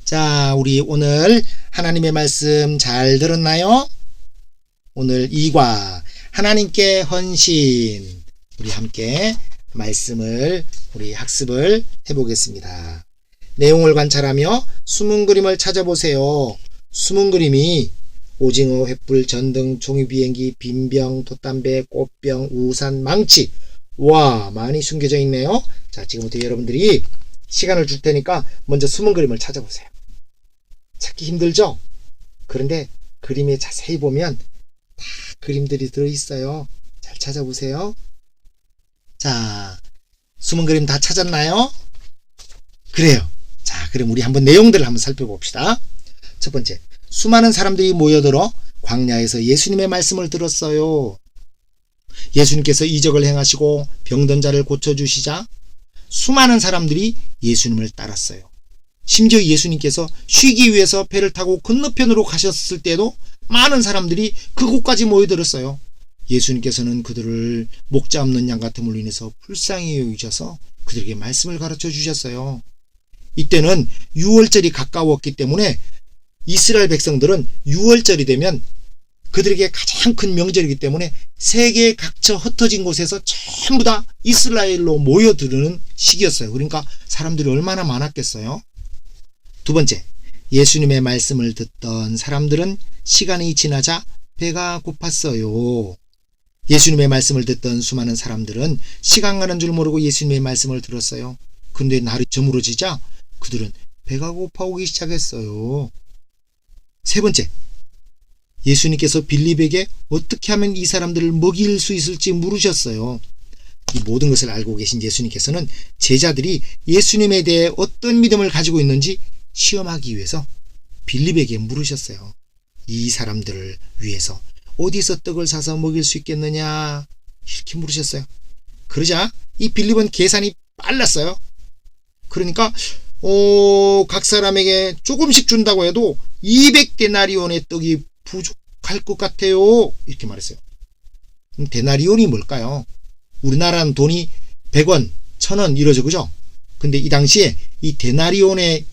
자, 우리 오늘 하나님의 말씀 잘 들었나요? 오늘 2과 하나님께 헌신, 우리 함께 말씀을 우리 학습을 해보겠습니다. 내용을 관찰하며 숨은 그림을 찾아보세요. 숨은 그림이 오징어, 횃불, 전등, 종이비행기, 빈병, 돛담배, 꽃병, 우산, 망치, 와, 많이 숨겨져 있네요. 자, 지금부터 여러분들이 시간을 줄 테니까 먼저 숨은 그림을 찾아보세요. 찾기 힘들죠? 그런데 그림에 자세히 보면 다 그림들이 들어있어요. 잘 찾아보세요. 자, 숨은 그림 다 찾았나요? 그래요. 자, 그럼 우리 한번 내용들을 한번 살펴봅시다. 첫 번째, 수많은 사람들이 모여들어 광야에서 예수님의 말씀을 들었어요. 예수님께서 이적을 행하시고 병든 자를 고쳐주시자 수많은 사람들이 예수님을 따랐어요. 심지어 예수님께서 쉬기 위해서 배를 타고 건너편으로 가셨을 때도 많은 사람들이 그곳까지 모여들었어요. 예수님께서는 그들을 목자 없는 양 같음으로 인해서 불쌍히 여기셔서 그들에게 말씀을 가르쳐 주셨어요. 이때는 유월절이 가까웠기 때문에 이스라엘 백성들은 유월절이 되면 그들에게 가장 큰 명절이기 때문에 세계 각처 흩어진 곳에서 전부 다 이스라엘로 모여드는 시기였어요. 그러니까 사람들이 얼마나 많았겠어요. 두 번째, 예수님의 말씀을 듣던 사람들은 시간이 지나자 배가 고팠어요. 예수님의 말씀을 듣던 수많은 사람들은 시간 가는 줄 모르고 예수님의 말씀을 들었어요. 근데 날이 저물어지자 그들은 배가 고파오기 시작했어요. 세 번째, 예수님께서 빌립에게 어떻게 하면 이 사람들을 먹일 수 있을지 물으셨어요. 이 모든 것을 알고 계신 예수님께서는 제자들이 예수님에 대해 어떤 믿음을 가지고 있는지 시험하기 위해서 빌립에게 물으셨어요. 이 사람들을 위해서 어디서 떡을 사서 먹일 수 있겠느냐, 이렇게 물으셨어요. 그러자 이 빌립은 계산이 빨랐어요. 그러니까 각 사람에게 조금씩 준다고 해도 200데나리온의 떡이 부족할 것 같아요, 이렇게 말했어요. 데나리온이 뭘까요? 우리나라는 돈이 100원, 1000원 이러죠, 그죠? 근데 이 당시에 이 데나리온의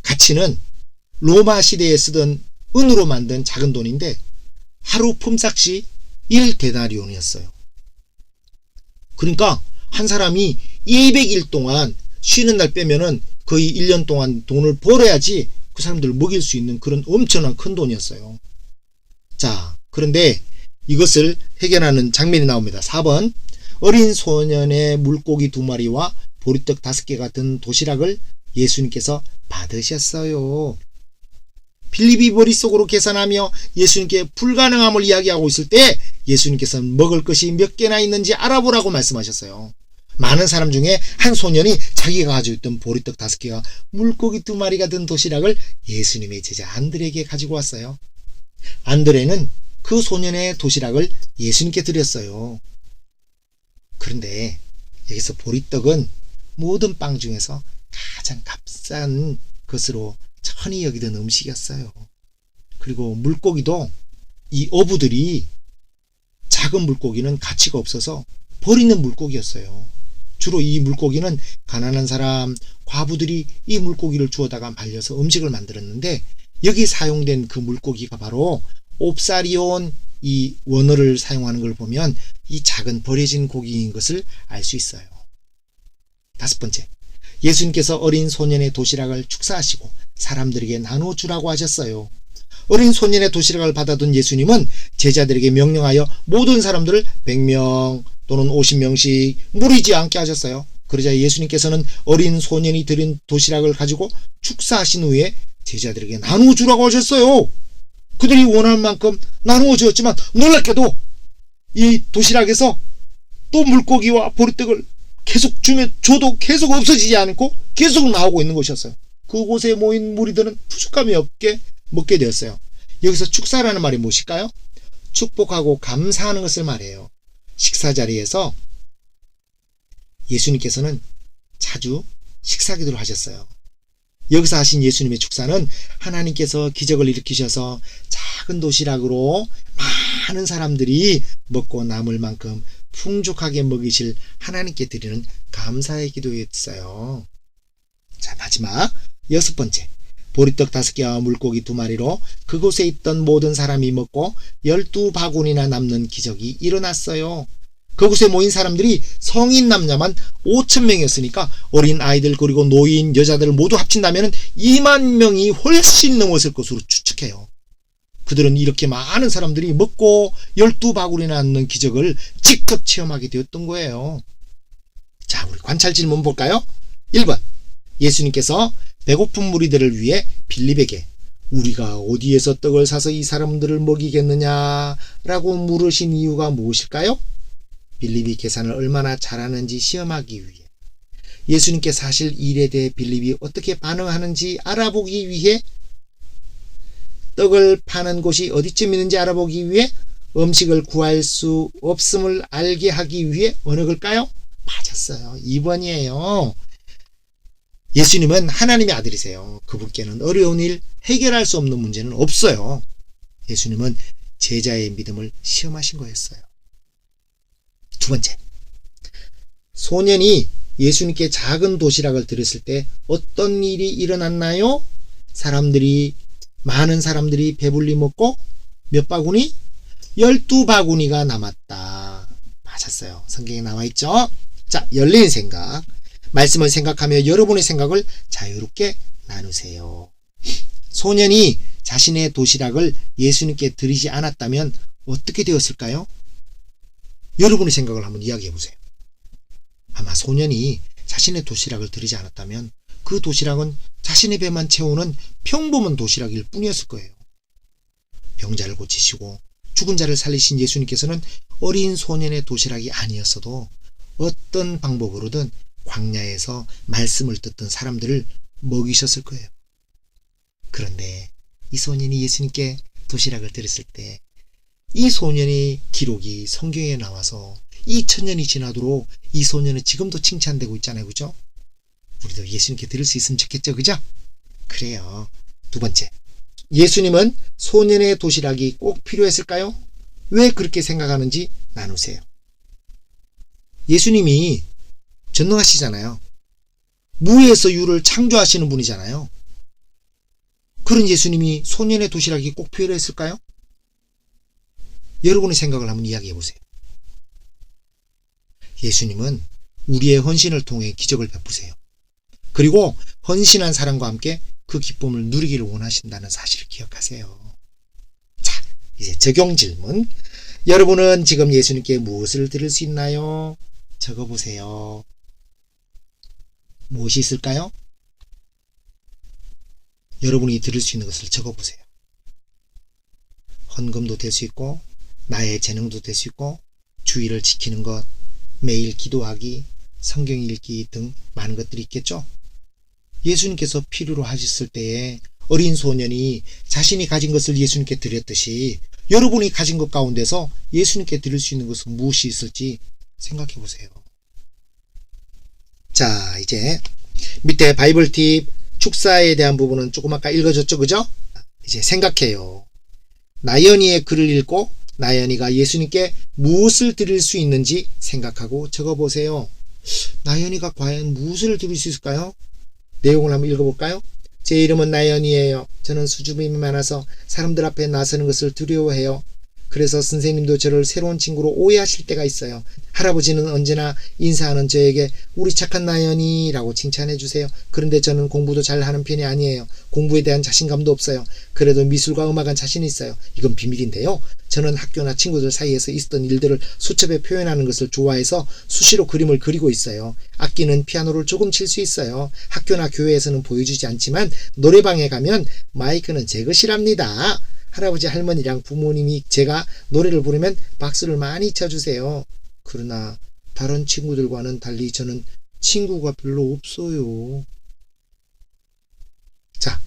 가치는 로마 시대에 쓰던 은으로 만든 작은 돈인데 하루 품삯이 1데나리온이었어요. 그러니까 한 사람이 200일 동안 쉬는 날 빼면은 거의 1년 동안 돈을 벌어야지 그 사람들을 먹일 수 있는 그런 엄청난 큰 돈이었어요. 자, 그런데 이것을 해결하는 장면이 나옵니다. 4번, 어린 소년의 물고기 2마리와 보리떡 5개가 든 도시락을 예수님께서 받으셨어요. 빌립이 머릿속으로 계산하며 예수님께 불가능함을 이야기하고 있을 때 예수님께서는 먹을 것이 몇 개나 있는지 알아보라고 말씀하셨어요. 많은 사람 중에 한 소년이 자기가 가지고 있던 보리떡 5개와 물고기 2마리가 든 도시락을 예수님의 제자 안드레에게 가지고 왔어요. 안드레는 그 소년의 도시락을 예수님께 드렸어요. 그런데 여기서 보리떡은 모든 빵 중에서 가장 값싼 것으로 천히 여기던 음식이었어요. 그리고 물고기도 이 어부들이 작은 물고기는 가치가 없어서 버리는 물고기였어요. 주로 이 물고기는 가난한 사람, 과부들이 이 물고기를 주워다가 말려서 음식을 만들었는데 여기 사용된 그 물고기가 바로 옵사리온, 이 원어를 사용하는 걸 보면 이 작은 버려진 고기인 것을 알 수 있어요. 5번째, 예수님께서 어린 소년의 도시락을 축사하시고 사람들에게 나눠주라고 하셨어요. 어린 소년의 도시락을 받아둔 예수님은 제자들에게 명령하여 모든 사람들을 100명 또는 50명씩 무리지 않게 하셨어요. 그러자 예수님께서는 어린 소년이 드린 도시락을 가지고 축사하신 후에 제자들에게 나눠주라고 하셨어요. 그들이 원하는 만큼 나누어 주었지만 놀랍게도 이 도시락에서 또 물고기와 보리떡을 계속 줘도 계속 없어지지 않고 계속 나오고 있는 것이었어요. 그곳에 모인 무리들은 부족함이 없게 먹게 되었어요. 여기서 축사라는 말이 무엇일까요? 축복하고 감사하는 것을 말해요. 식사 자리에서 예수님께서는 자주 식사 기도를 하셨어요. 여기서 하신 예수님의 축사는 하나님께서 기적을 일으키셔서 작은 도시락으로 많은 사람들이 먹고 남을 만큼 풍족하게 먹이실 하나님께 드리는 감사의 기도였어요. 자, 마지막 6번째, 보리떡 5개와 물고기 2마리로 그곳에 있던 모든 사람이 먹고 12바구니나 남는 기적이 일어났어요. 그곳에 모인 사람들이 성인 남자만 5,000명이었으니까 어린 아이들 그리고 노인 여자들 모두 합친다면 2만 명이 훨씬 넘었을 것으로 추측해요. 그들은 이렇게 많은 사람들이 먹고 12바구니나 남는 기적을 직접 체험하게 되었던 거예요. 자, 우리 관찰 질문 볼까요? 1번. 예수님께서 배고픈 무리들을 위해 빌립에게 우리가 어디에서 떡을 사서 이 사람들을 먹이겠느냐 라고 물으신 이유가 무엇일까요? 빌립이 계산을 얼마나 잘하는지 시험하기 위해, 예수님께 사실 일에 대해 빌립이 어떻게 반응하는지 알아보기 위해, 떡을 파는 곳이 어디쯤 있는지 알아보기 위해, 음식을 구할 수 없음을 알게 하기 위해. 어느 걸까요? 맞았어요. 2번이에요. 예수님은 하나님의 아들이세요. 그분께는 어려운 일, 해결할 수 없는 문제는 없어요. 예수님은 제자의 믿음을 시험하신 거였어요. 2번째. 소년이 예수님께 작은 도시락을 드렸을 때 어떤 일이 일어났나요? 많은 사람들이 배불리 먹고 몇 바구니? 12바구니가 남았다. 맞았어요. 성경에 나와 있죠? 자, 열린 생각. 말씀을 생각하며 여러분의 생각을 자유롭게 나누세요. 소년이 자신의 도시락을 예수님께 드리지 않았다면 어떻게 되었을까요? 여러분의 생각을 한번 이야기해 보세요. 아마 소년이 자신의 도시락을 드리지 않았다면 그 도시락은 자신의 배만 채우는 평범한 도시락일 뿐이었을 거예요. 병자를 고치시고 죽은 자를 살리신 예수님께서는 어린 소년의 도시락이 아니었어도 어떤 방법으로든 광야에서 말씀을 듣던 사람들을 먹이셨을 거예요. 그런데 이 소년이 예수님께 도시락을 드렸을 때 이 소년의 기록이 성경에 나와서 2000년이 지나도록 이 소년은 지금도 칭찬되고 있잖아요. 그죠? 우리도 예수님께 드릴 수 있으면 좋겠죠. 그죠? 그래요. 2번째. 예수님은 소년의 도시락이 꼭 필요했을까요? 왜 그렇게 생각하는지 나누세요. 예수님이 전능하시잖아요. 무에서 유를 창조하시는 분이잖아요. 그런 예수님이 소년의 도시락이 꼭 필요했을까요? 여러분의 생각을 한번 이야기해 보세요. 예수님은 우리의 헌신을 통해 기적을 베푸세요. 그리고 헌신한 사람과 함께 그 기쁨을 누리기를 원하신다는 사실을 기억하세요. 자, 이제 적용 질문. 여러분은 지금 예수님께 무엇을 드릴 수 있나요? 적어보세요. 무엇이 있을까요? 여러분이 드릴 수 있는 것을 적어보세요. 헌금도 될 수 있고 나의 재능도 될 수 있고 주의를 지키는 것, 매일 기도하기, 성경 읽기 등 많은 것들이 있겠죠. 예수님께서 필요로 하셨을 때에 어린 소년이 자신이 가진 것을 예수님께 드렸듯이 여러분이 가진 것 가운데서 예수님께 드릴 수 있는 것은 무엇이 있을지 생각해 보세요. 자, 이제 밑에 바이블 팁 축사에 대한 부분은 조금 아까 읽어줬죠. 그죠? 이제 생각해요. 나연이의 글을 읽고 나연이가 예수님께 무엇을 드릴 수 있는지 생각하고 적어보세요. 나연이가 과연 무엇을 드릴 수 있을까요? 내용을 한번 읽어볼까요? 제 이름은 나연이에요. 저는 수줍음이 많아서 사람들 앞에 나서는 것을 두려워해요. 그래서 선생님도 저를 새로운 친구로 오해하실 때가 있어요. 할아버지는 언제나 인사하는 저에게 우리 착한 나연이라고 칭찬해 주세요. 그런데 저는 공부도 잘하는 편이 아니에요. 공부에 대한 자신감도 없어요. 그래도 미술과 음악은 자신 있어요. 이건 비밀인데요. 저는 학교나 친구들 사이에서 있었던 일들을 수첩에 표현하는 것을 좋아해서 수시로 그림을 그리고 있어요. 악기는 피아노를 조금 칠 수 있어요. 학교나 교회에서는 보여주지 않지만 노래방에 가면 마이크는 제 것이랍니다. 할아버지 할머니랑 부모님이 제가 노래를 부르면 박수를 많이 쳐주세요. 그러나 다른 친구들과는 달리 저는 친구가 별로 없어요. 자,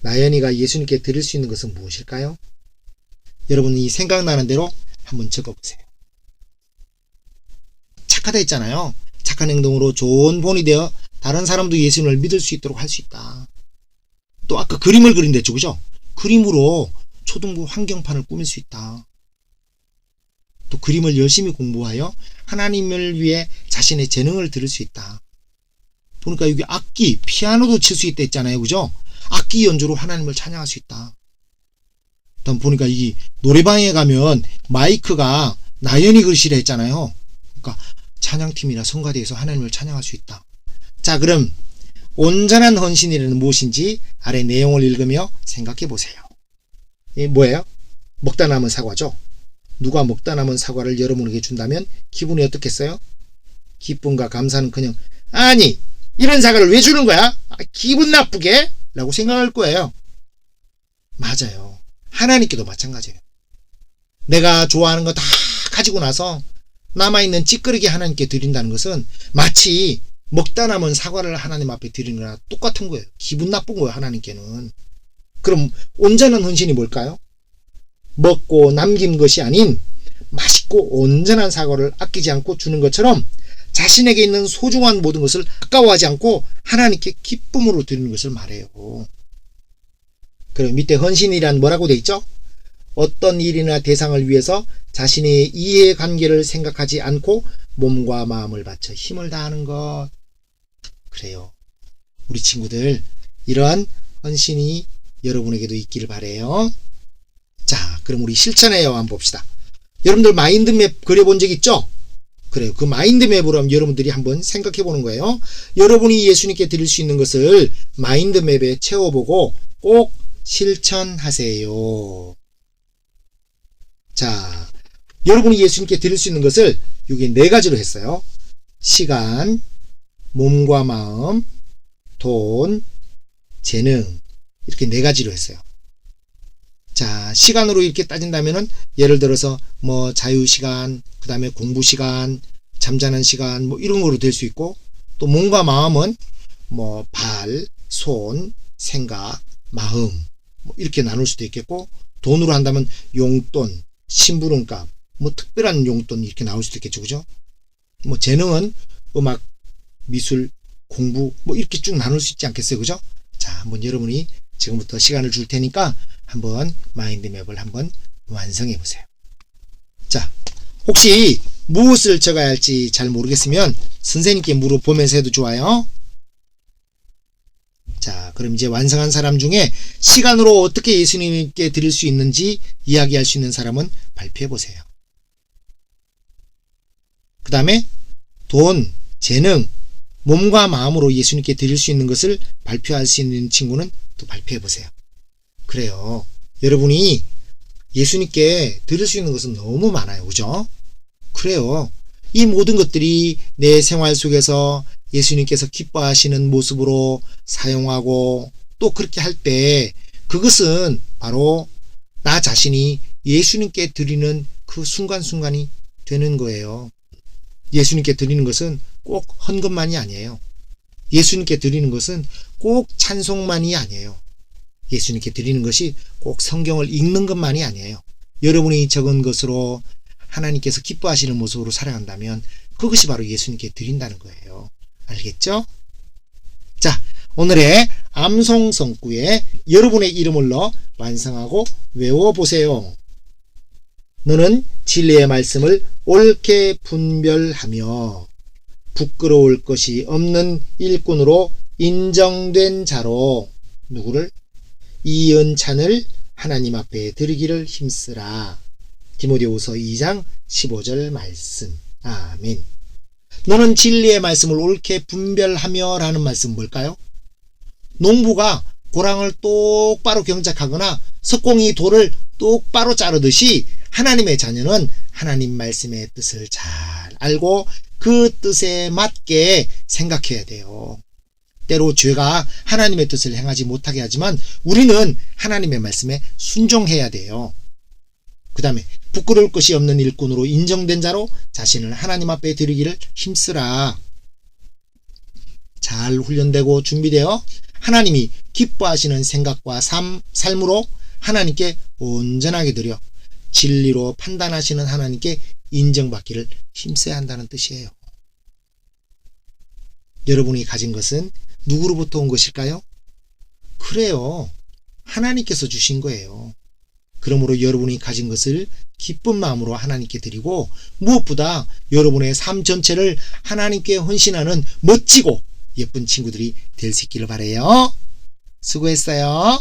나연이가 예수님께 드릴 수 있는 것은 무엇일까요? 여러분이 생각나는 대로 한번 적어보세요. 착하다 했잖아요. 착한 행동으로 좋은 본이 되어 다른 사람도 예수님을 믿을 수 있도록 할 수 있다. 또 아까 그림을 그린댔죠. 그죠? 그림으로 초등부 환경판을 꾸밀 수 있다. 또 그림을 열심히 공부하여 하나님을 위해 자신의 재능을 들을 수 있다. 보니까 여기 악기, 피아노도 칠 수 있다 했잖아요. 그죠? 악기 연주로 하나님을 찬양할 수 있다. 다음 보니까 이 노래방에 가면 마이크가 나연이 글씨라 했잖아요. 그러니까 찬양팀이나 성가대에서 하나님을 찬양할 수 있다. 자, 그럼 온전한 헌신이라는 무엇인지 아래 내용을 읽으며 생각해 보세요. 이 뭐예요? 먹다 남은 사과죠. 누가 먹다 남은 사과를 여러분에게 준다면 기분이 어떻겠어요? 기쁨과 감사는 그냥 아니 이런 사과를 왜 주는 거야? 기분 나쁘게? 라고 생각할 거예요. 맞아요. 하나님께도 마찬가지예요. 내가 좋아하는 거 다 가지고 나서 남아있는 찌끄러기 하나님께 드린다는 것은 마치 먹다 남은 사과를 하나님 앞에 드리는 거랑 똑같은 거예요. 기분 나쁜 거예요, 하나님께는. 그럼 온전한 헌신이 뭘까요? 먹고 남긴 것이 아닌 맛있고 온전한 사과를 아끼지 않고 주는 것처럼 자신에게 있는 소중한 모든 것을 아까워하지 않고 하나님께 기쁨으로 드리는 것을 말해요. 그럼 밑에 헌신이란 뭐라고 돼 있죠? 어떤 일이나 대상을 위해서 자신의 이해관계를 생각하지 않고 몸과 마음을 바쳐 힘을 다하는 것. 그래요. 우리 친구들 이러한 헌신이 여러분에게도 있기를 바라요. 자, 그럼 우리 실천해요. 한번 봅시다. 여러분들 마인드맵 그려본 적 있죠? 그래요. 그 마인드맵으로 하면 여러분들이 한번 생각해 보는 거예요. 여러분이 예수님께 드릴 수 있는 것을 마인드맵에 채워보고 꼭 실천하세요. 자, 여러분이 예수님께 드릴 수 있는 것을 여기 4가지로 했어요. 시간, 몸과 마음, 돈, 재능 이렇게 4가지로 했어요. 자, 시간으로 이렇게 따진다면은 예를 들어서 뭐 자유시간, 그 다음에 공부시간, 잠자는 시간 뭐 이런 거로 될 수 있고 또 몸과 마음은 뭐 발, 손, 생각, 마음 뭐 이렇게 나눌 수도 있겠고 돈으로 한다면 용돈, 심부름값, 뭐 특별한 용돈 이렇게 나올 수도 있겠죠. 그죠? 뭐 재능은 음악, 미술, 공부 뭐 이렇게 쭉 나눌 수 있지 않겠어요. 그죠? 자, 한번 여러분이 지금부터 시간을 줄 테니까 한번 마인드맵을 한번 완성해 보세요. 자, 혹시 무엇을 적어야 할지 잘 모르겠으면 선생님께 물어보면서 해도 좋아요. 자, 그럼 이제 완성한 사람 중에 시간으로 어떻게 예수님께 드릴 수 있는지 이야기할 수 있는 사람은 발표해 보세요. 그 다음에 돈, 재능, 몸과 마음으로 예수님께 드릴 수 있는 것을 발표할 수 있는 친구는 또 발표해 보세요. 그래요. 여러분이 예수님께 드릴 수 있는 것은 너무 많아요. 그죠? 그래요. 이 모든 것들이 내 생활 속에서 예수님께서 기뻐하시는 모습으로 사용하고 또 그렇게 할 때 그것은 바로 나 자신이 예수님께 드리는 그 순간순간이 되는 거예요. 예수님께 드리는 것은 꼭 헌금만이 아니에요. 예수님께 드리는 것은 꼭 찬송만이 아니에요. 예수님께 드리는 것이 꼭 성경을 읽는 것만이 아니에요. 여러분이 적은 것으로 하나님께서 기뻐하시는 모습으로 살아간다면 그것이 바로 예수님께 드린다는 거예요. 알겠죠? 자, 오늘의 암송성구에 여러분의 이름을 넣어 완성하고 외워보세요. 너는 진리의 말씀을 옳게 분별하며 부끄러울 것이 없는 일꾼으로 인정된 자로 누구를? 이은찬을 하나님 앞에 드리기를 힘쓰라. 디모데후서 2장 15절 말씀. 아멘. 너는 진리의 말씀을 옳게 분별하며 라는 말씀 뭘까요? 농부가 고랑을 똑바로 경작하거나 석공이 돌을 똑바로 자르듯이 하나님의 자녀는 하나님 말씀의 뜻을 잘 알고 그 뜻에 맞게 생각해야 돼요. 때로 죄가 하나님의 뜻을 행하지 못하게 하지만 우리는 하나님의 말씀에 순종해야 돼요. 그 다음에 부끄러울 것이 없는 일꾼으로 인정된 자로 자신을 하나님 앞에 드리기를 힘쓰라. 잘 훈련되고 준비되어 하나님이 기뻐하시는 생각과 삶으로 하나님께 온전하게 드려 진리로 판단하시는 하나님께 인정받기를 힘써야 한다는 뜻이에요. 여러분이 가진 것은 누구로부터 온 것일까요? 그래요. 하나님께서 주신 거예요. 그러므로 여러분이 가진 것을 기쁜 마음으로 하나님께 드리고 무엇보다 여러분의 삶 전체를 하나님께 헌신하는 멋지고 예쁜 친구들이 될 수 있기를 바라요. 수고했어요.